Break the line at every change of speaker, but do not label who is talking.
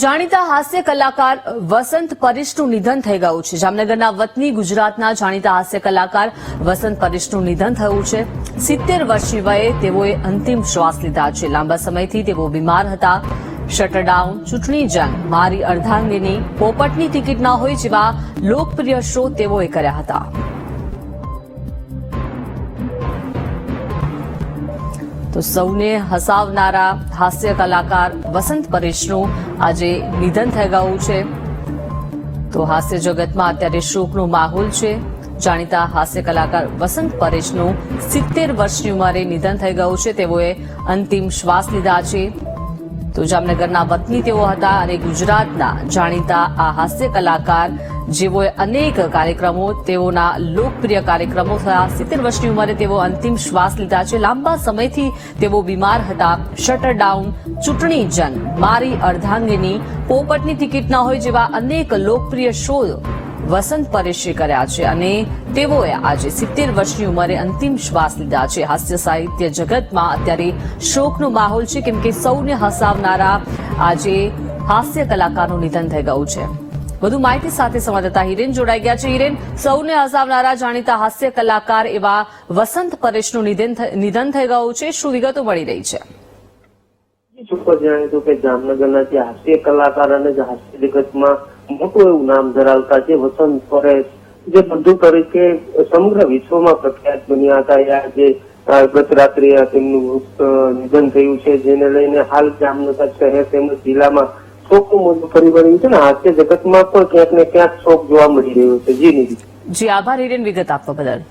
જાણીતા હાસ્ય કલાકાર વસંત પરીશનું નિધન થઈ ગયું છે। જામનગરના વતની ગુજરાતના જાણીતા હાસ્ય કલાકાર વસંત પરીશનું નિધન થયું છે। 70 વર્ષની વયે તેઓએ અંતિમ શ્વાસ લીધા છે। લાંબા સમયથી તેઓ બીમાર હતા। શટરડાઉન, ચૂંટણી જંગ, મારી અર્ધાંગીની, પોપટની ટિકિટ ન હોય જેવા લોકપ્રિય શો તેઓએ કર્યા હતા। તો સૌને હસાવનારા હાસ્ય કલાકાર વસંત પરીશનું આજે નિધન થઈ ગયું છે। તો હાસ્ય જગતમાં અત્યારે શોકનો માહોલ છે। જાણીતા હાસ્ય કલાકાર વસંત પરીશનું 70 વર્ષની ઉંમરે નિધન થઈ ગયું છે। તેઓએ અંતિમ શ્વાસ લીધા છે। તો જામનગરના વતની તેઓ હતા અને ગુજરાતના જાણીતા આ હાસ્ય કલાકાર જેઓએ અનેક કાર્યક્રમો તેઓના લોકપ્રિય કાર્યક્રમો થયા। 70 વર્ષની ઉંમરે તેઓ અંતિમ શ્વાસ લીધા છે। લાંબા સમયથી તેઓ બીમાર હતા। શટરડાઉન, ચૂંટણી જંગ, મારી અર્ધાંગીની, પોપટની ટિકિટ ન હોય જેવા અનેક લોકપ્રિય શો વસંત પરીશે કર્યા છે અને તેઓએ આજે 70 વર્ષની ઉંમરે અંતિમ શ્વાસ લીધા છે। હાસ્ય સાહિત્ય જગતમાં અત્યારે શોકનો માહોલ છે કેમ કે સૌને હસાવનારા આજે હાસ્ય કલાકારનું નિધન થઈ ગયું છે। વધુ માહિતી સાથે સંવાદદાતા હિરેન જોડાઈ ગયા છે। હિરેન, સૌને હસાવનારા જાણીતા હાસ્ય કલાકાર એવા વસંત પરીશનું નિધન થઈ ગયું છે। શું વિગતો મળી રહી છે?
જાણીતું કે જામનગરના જે હાસ્ય કલાકાર અને હાસ્ય જગતમાં મોટું એવું નામ ધરાવતા છે વસંત પરેશ, જે બધું તરીકે સમગ્ર વિશ્વમાં પ્રખ્યાત બન્યા હતા। આજે ગત રાત્રે તેમનું નિધન થયું છે, જેને લઈને હાલ જામનગર શહેર તેમજ જિલ્લામાં શોકનું મોજું ફરી વળ્યું છે ને હાસ્ય જગતમાં પણ ક્યાંક ને ક્યાંક શોક જોવા મળી રહ્યો છે। જી નિધિ।
જી આભાર હિરેન, વિગત આપવા બદલ।